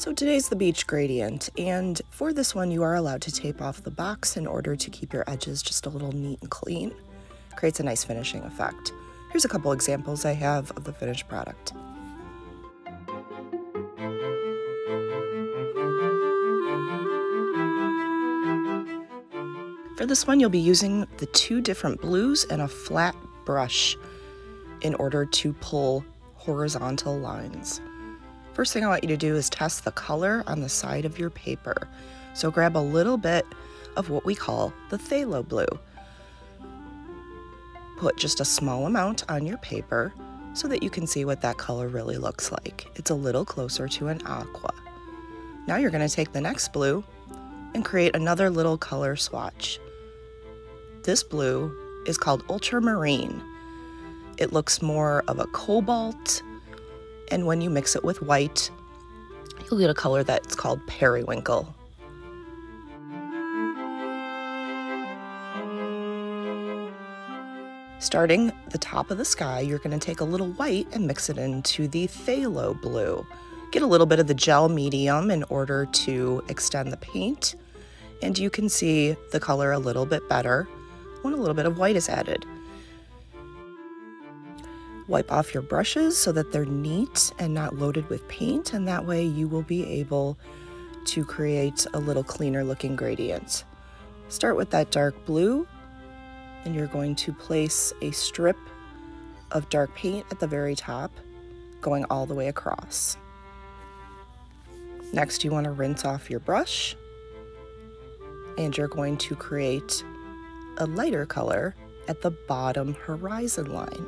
So today's the beach gradient, and for this one you are allowed to tape off the box in order to keep your edges just a little neat and clean. Creates a nice finishing effect. Here's a couple examples I have of the finished product. For this one you'll be using the two different blues and a flat brush in order to pull horizontal lines. First thing I want you to do is test the color on the side of your paper. So grab a little bit of what we call the phthalo blue. Put just a small amount on your paper so that you can see what that color really looks like. It's a little closer to an aqua. Now you're going to take the next blue and create another little color swatch. This blue is called ultramarine. It looks more of a cobalt, and when you mix it with white, you'll get a color that's called periwinkle. Starting the top of the sky, you're going to take a little white and mix it into the phthalo blue. Get a little bit of the gel medium in order to extend the paint, and you can see the color a little bit better when a little bit of white is added. Wipe off your brushes so that they're neat and not loaded with paint, and that way you will be able to create a little cleaner looking gradient. Start with that dark blue, and you're going to place a strip of dark paint at the very top, going all the way across. Next, you want to rinse off your brush, and you're going to create a lighter color at the bottom horizon line.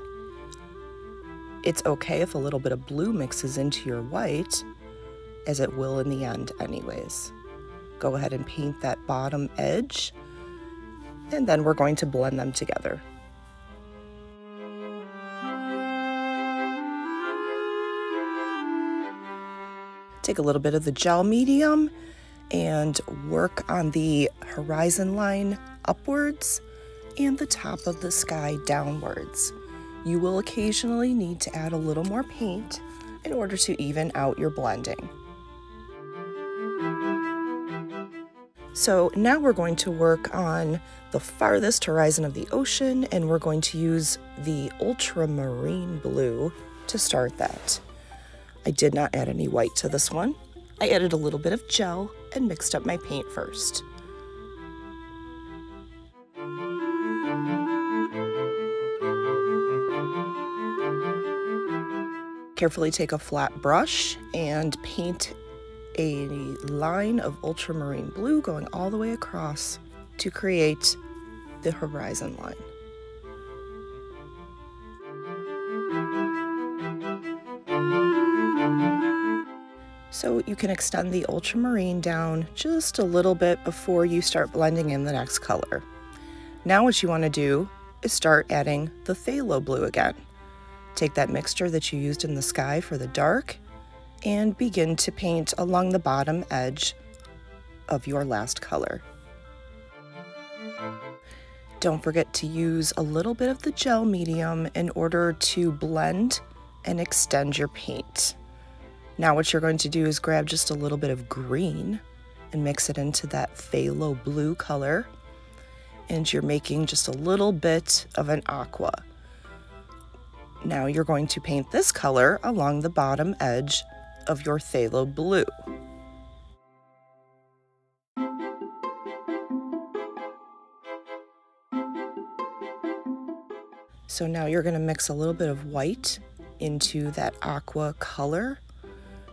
It's okay if a little bit of blue mixes into your white, as it will in the end anyways. Go ahead and paint that bottom edge, and then we're going to blend them together. Take a little bit of the gel medium and work on the horizon line upwards and the top of the sky downwards. You will occasionally need to add a little more paint in order to even out your blending. So now we're going to work on the farthest horizon of the ocean, and we're going to use the ultramarine blue to start that. I did not add any white to this one. I added a little bit of gel and mixed up my paint first. Carefully take a flat brush and paint a line of ultramarine blue going all the way across to create the horizon line. So you can extend the ultramarine down just a little bit before you start blending in the next color. Now what you want to do is start adding the phthalo blue again. Take that mixture that you used in the sky for the dark and begin to paint along the bottom edge of your last color. Don't forget to use a little bit of the gel medium in order to blend and extend your paint. Now what you're going to do is grab just a little bit of green and mix it into that phthalo blue color, and you're making just a little bit of an aqua. Now you're going to paint this color along the bottom edge of your phthalo blue. So now you're going to mix a little bit of white into that aqua color,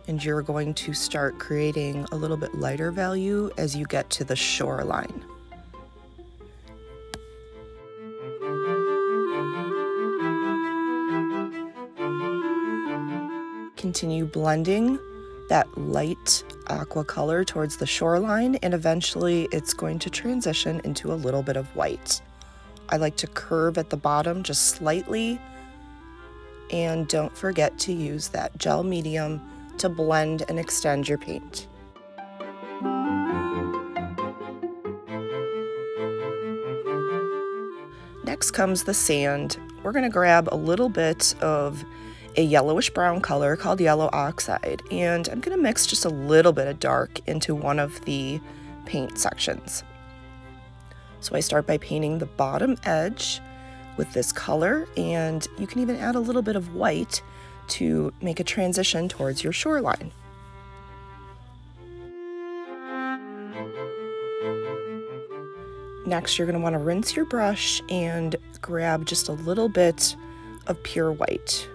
and you're going to start creating a little bit lighter value as you get to the shoreline. Continue blending that light aqua color towards the shoreline, and eventually it's going to transition into a little bit of white. I like to curve at the bottom just slightly, and don't forget to use that gel medium to blend and extend your paint. Next comes the sand. We're going to grab a little bit of a yellowish brown color called yellow oxide, and I'm going to mix just a little bit of dark into one of the paint sections. So I start by painting the bottom edge with this color, and you can even add a little bit of white to make a transition towards your shoreline. Next, you're going to want to rinse your brush and grab just a little bit of pure white.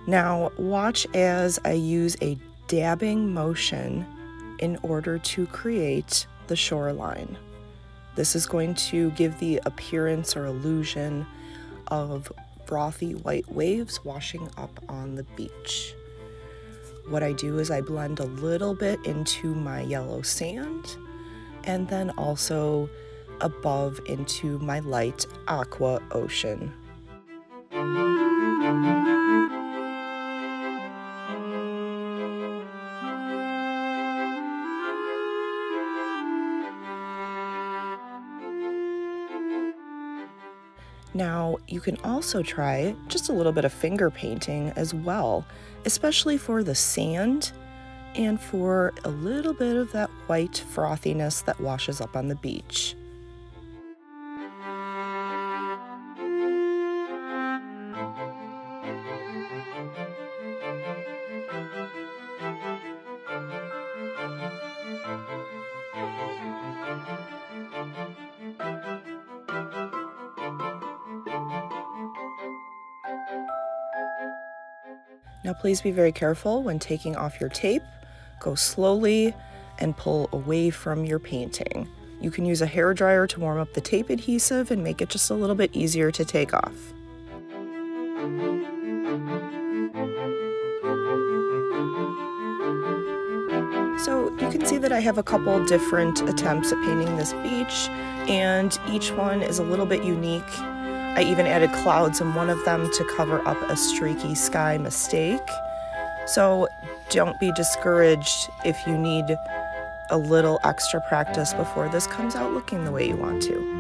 Now, watch as I use a dabbing motion in order to create the shoreline. This is going to give the appearance or illusion of frothy white waves washing up on the beach. What I do is I blend a little bit into my yellow sand, and then also above into my light aqua ocean. Now, you can also try just a little bit of finger painting as well, especially for the sand and for a little bit of that white frothiness that washes up on the beach. Now please be very careful when taking off your tape. Go slowly and pull away from your painting. You can use a hair dryer to warm up the tape adhesive and make it just a little bit easier to take off. So you can see that I have a couple different attempts at painting this beach, and each one is a little bit unique. I even added clouds in one of them to cover up a streaky sky mistake. So don't be discouraged if you need a little extra practice before this comes out looking the way you want to.